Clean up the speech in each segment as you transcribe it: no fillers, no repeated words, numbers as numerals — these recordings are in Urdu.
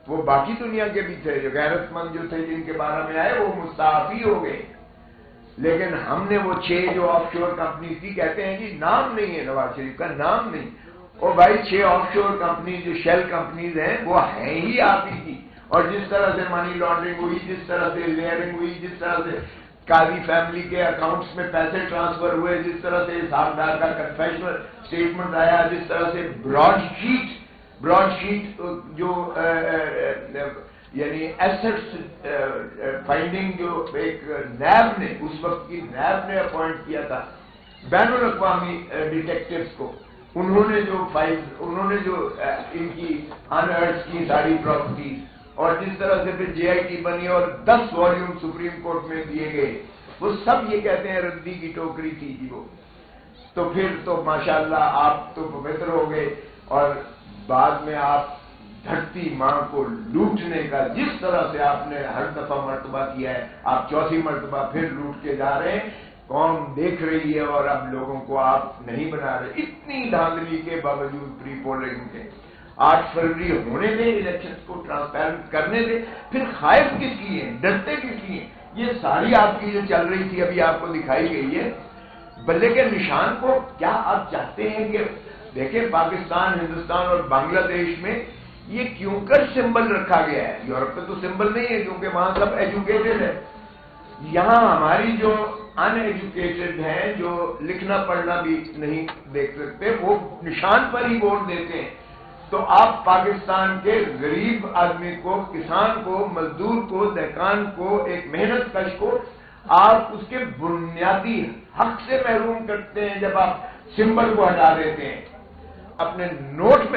وہ باقی دنیا کے بھی تھے، جو غیرت مند جو تھے جن کے بارے میں آئے وہ مستعفی ہو گئے، لیکن ہم نے وہ 6 جو آف شور کمپنیز کی کہتے ہیں جی نام نہیں ہے نواز شریف کا، نام نہیں، اور بھائی 6 آف شور کمپنیز جو شیل کمپنیز ہیں وہ ہیں ہی آپ ہی کی، اور جس طرح سے منی لانڈرنگ ہوئی، جس طرح سے لیئرنگ ہوئی، جس طرح سے قاضی فیملی کے اکاؤنٹس میں پیسے ٹرانسفر ہوئے، جس طرح سے حسابدار کا کنفیشنل اسٹیٹمنٹ آیا، جس طرح سے براڈ شیٹ جو یعنی ایسٹس فائنڈنگ جو ایک نیب نے اس وقت کی نیب نے اپوائنٹ کیا تھا بین الاقوامی ڈیٹیکٹیوز کو، انہوں نے جو ان کی انرٹس کی ساری پراپرٹیز، اور جس طرح سے پھر جے آئی ٹی بنی اور 10 والیوم سپریم کورٹ میں دیے گئے، وہ سب یہ کہتے ہیں ردی کی ٹوکری تھی جی وہ. تو پھر تو ماشاءاللہ آپ تو پوتر ہو گئے، اور بعد میں آپ دھرتی ماں کو لوٹنے کا جس طرح سے آپ نے ہر دفعہ مرتبہ کیا ہے، آپ 4تھی مرتبہ پھر لوٹ کے جا رہے ہیں، قوم دیکھ رہی ہے، اور اب لوگوں کو آپ نہیں بنا رہے. اتنی دھاندلی کے باوجود پری پولنگ کے 8 فروری ہونے دیں، الیکشن کو ٹرانسپیرنٹ کرنے دیں، پھر خائف کس لیے، ڈرتے کس لیے؟ یہ ساری آپ کی جو چل رہی تھی ابھی آپ کو دکھائی گئی ہے. بلے کے نشان کو کیا آپ چاہتے ہیں کہ دیکھیں پاکستان، ہندوستان اور بنگلہ دیش میں یہ کیوں کر سمبل رکھا گیا ہے؟ یورپ میں تو سمبل نہیں ہے کیونکہ وہاں سب ایجوکیٹڈ ہے. یہاں ہماری جو ان ایجوکیٹڈ ہیں، جو لکھنا پڑھنا بھی نہیں دیکھ سکتے، وہ نشان پر ہی ووٹ دیتے ہیں. تو آپ پاکستان کے غریب آدمی کو، کسان کو، مزدور کو، دہقان کو، ایک محنت کش کو آپ اس کے بنیادی حق سے محروم کرتے ہیں جب آپ سمبل کو ہٹا دیتے ہیں. اپنے نوٹ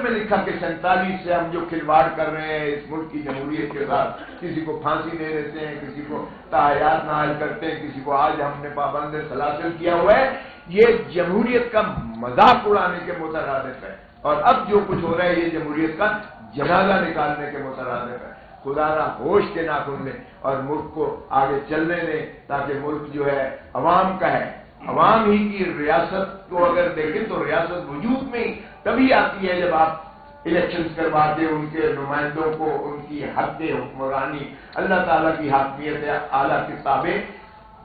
میں لکھا کہ 47 سے ہم جو کھلواڑ کر رہے ہیں اس ملک کی جمہوریت کے ساتھ، کسی کو پھانسی دے دیتے ہیں، کسی کو تاحیات نااہل کرتے ہیں، کسی کو آج ہم نے پابند سلاسل کیا ہوا ہے، یہ جمہوریت کا مذاق اڑانے کے مترادف ہے. اور اب جو کچھ ہو رہا ہے یہ جمہوریت کا جنازہ نکالنے کے مترادف ہے. خدا نہ ہوش کے ناخن لیں اور ملک کو آگے چلنے دیں، تاکہ ملک جو ہے عوام کا ہے. عوام ہی کی ریاست کو اگر دیکھیں تو ریاست وجود میں ہی تبھی آتی ہے جب آپ الیکشنز کروا کے ان کے نمائندوں کو ان کی حد حکمرانی، اللہ تعالیٰ کی حاکمیت اعلیٰ کتابیں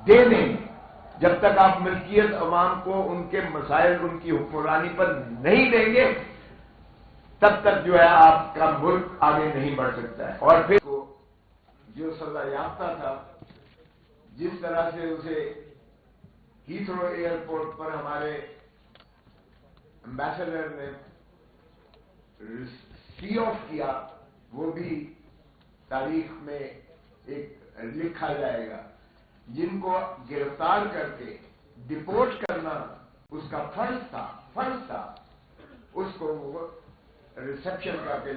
دے دیں. جب تک آپ ملکیت عوام کو ان کے مسائل، ان کی حکمرانی پر نہیں دیں گے، تب تک جو ہے آپ کا ملک آگے نہیں بڑھ سکتا ہے. اور پھر جو سزا یافتہ تھا، جس طرح سے اسے ہیتھرو ایئرپورٹ پر ہمارے ایمبیسڈر نے سی آف کیا، وہ بھی تاریخ میں ایک لکھا جائے گا. جن کو گرفتار کر کے ڈپورٹ کرنا اس کا فرض تھا، اس کو وہ ریسیپشن کر کے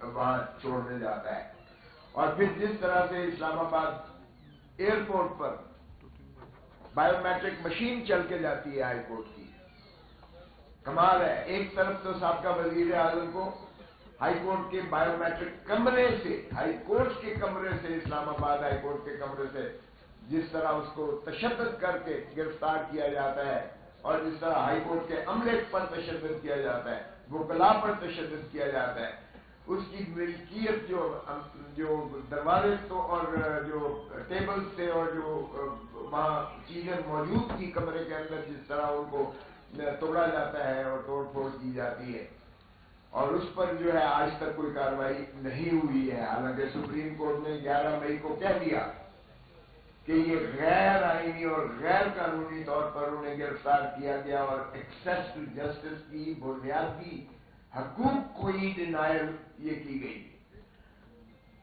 وہاں چھوڑنے جاتا ہے. اور پھر جس طرح سے اسلام آباد ایئرپورٹ پر بایو میٹرک مشین چل کے جاتی ہے ہائی کورٹ کی، کمال ہے. ایک طرف تو سابقہ وزیر اعظم کو ہائی کورٹ کے بایو میٹرک کمرے سے، ہائی کورٹ کے کمرے سے، اسلام آباد ہائی کورٹ کے کمرے سے جس طرح اس کو تشدد کر کے گرفتار کیا جاتا ہے، اور جس طرح ہائی کورٹ کے عملے پر تشدد کیا جاتا ہے، وکلاء پر تشدد کیا جاتا ہے، اس کی ملکیت جو دروازے تو اور جو ٹیبل سے اور جو وہاں چیزیں موجود تھی کمرے کے اندر، جس طرح ان کو توڑا جاتا ہے اور توڑ پھوڑ کی جاتی ہے، اور اس پر جو ہے آج تک کوئی کارروائی نہیں ہوئی ہے. حالانکہ سپریم کورٹ نے 11 مئی کو کہہ دیا کہ یہ غیر آئینی اور غیر قانونی طور پر انہیں گرفتار کیا گیا، اور ایکسیس ٹو جسٹس کی بنیادی حقوق کو ہی ڈینائل یہ کی گئی.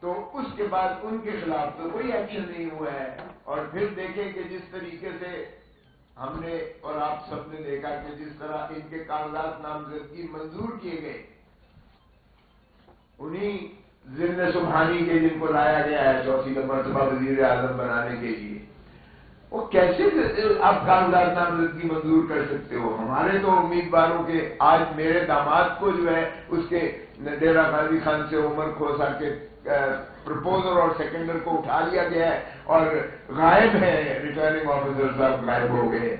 تو اس کے بعد ان کے خلاف تو کوئی ایکشن نہیں ہوا ہے. اور پھر دیکھیں کہ جس طریقے سے ہم نے اور آپ سب نے دیکھا کہ جس طرح ان کے کاغذات نامزدگی منظور کیے گئے، انہی ضمن سبحانی کے جن کو لایا گیا ہے 4تھی مرتبہ وزیر اعظم بنانے کے لیے، وہ کیسے آپ کاغذات نامزدگی منظور کر سکتے ہو؟ ہمارے تو امیدواروں کے، آج میرے داماد کو جو ہے اس کے ڈیرہ غازی خان سے عمر کھوسا کے پرپوزر اور سیکنڈر کو اٹھا لیا گیا ہے اور غائب ہیں، ریٹرننگ آفیسر صاحب غائب ہو گئے،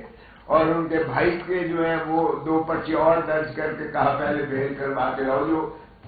اور ان کے بھائی کے جو ہیں وہ 2 پرچے اور درج کر کے کہا پہلے بھیج کروا کے لاؤ، جو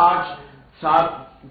8-7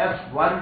F1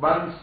1C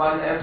1F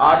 8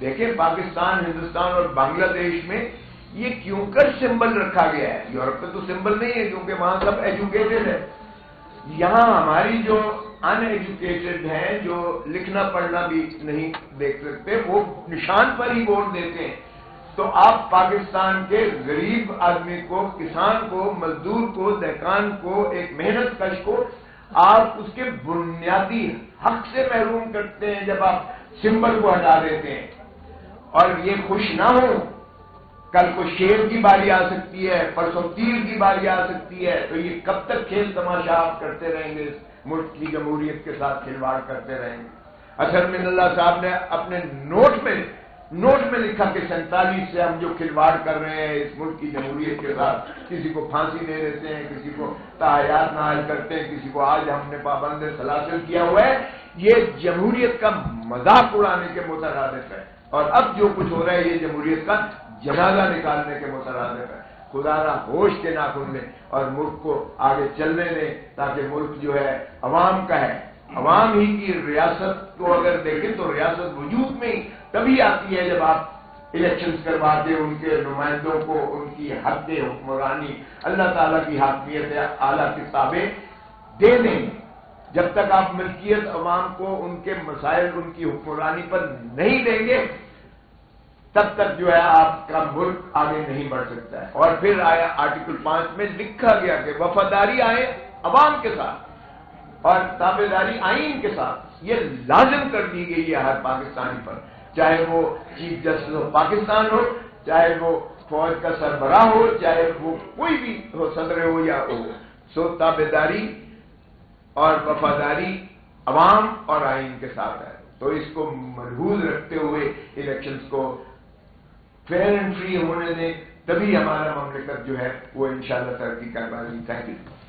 دیکھیں پاکستان، ہندوستان اور بنگلہ دیش میں یہ کیوں کر سمبل رکھا گیا ہے؟ یورپ میں تو سمبل نہیں ہے کیونکہ وہاں سب ایجوکیٹڈ ہے. یہاں ہماری جو ان ایجوکیٹڈ ہیں، جو لکھنا پڑھنا بھی نہیں دیکھ سکتے، وہ نشان پر ہی ووٹ دیتے ہیں. تو آپ پاکستان کے غریب آدمی کو، کسان کو، مزدور کو، دہقان کو، ایک محنت کش کو آپ اس کے بنیادی حق سے محروم کرتے ہیں جب آپ سمبل کو ہٹا دیتے ہیں. اور یہ خوش نہ ہو، کل کو شیر کی باری آ سکتی ہے، پرسوں تیر کی باری آ سکتی ہے، تو یہ کب تک کھیل تماشا آپ کرتے رہیں گے؟ اس ملک کی جمہوریت کے ساتھ کھلواڑ کرتے رہیں گے. اسد من اللہ صاحب نے اپنے نوٹ میں لکھا کہ 47 سے ہم جو کھلواڑ کر رہے ہیں اس ملک کی جمہوریت کے ساتھ، کسی کو پھانسی دے دیتے ہیں، کسی کو تاحیات نائل کرتے ہیں، کسی کو آج ہم نے پابند سلاسل کیا ہوا ہے، یہ جمہوریت کا مذاق اڑانے کے مترادف ہے. اور اب جو کچھ ہو رہا ہے یہ جمہوریت کا جنازہ نکالنے کے مترادف ہے. خدا را ہوش کے ناخن لیں اور ملک کو آگے چلنے دیں، تاکہ ملک جو ہے عوام کا ہے. عوام ہی کی ریاست کو اگر دیکھیں تو ریاست وجود میں تبھی آتی ہے جب آپ الیکشنز کروا کے ان کے نمائندوں کو ان کی حد حکمرانی، اللہ تعالیٰ کی حاکمیت اعلیٰ کی تابع دے دیں. جب تک آپ ملکیت عوام کو ان کے مسائل، ان کی حکمرانی پر نہیں دیں گے، تب تک جو ہے آپ کا ملک آگے نہیں بڑھ سکتا ہے. اور پھر آیا آرٹیکل 5 میں لکھا گیا کہ وفاداری آئے عوام کے ساتھ اور تابعداری آئین کے ساتھ. یہ لازم کر دی گئی ہے ہر پاکستانی پر، چاہے وہ چیف جسٹس آف پاکستان ہو، چاہے وہ فوج کا سربراہ ہو، چاہے وہ کوئی بھی ہو، صدر ہو یا ہو. سو تابعداری اور وفاداری عوام اور آئین کے ساتھ ہے. تو اس کو ملحوظ رکھتے ہوئے الیکشنز کو فیئر اینڈ فری ہونے دیں، تبھی ہمارا مملکت جو ہے وہ انشاءاللہ ترقی کر پائے گی. Thank you.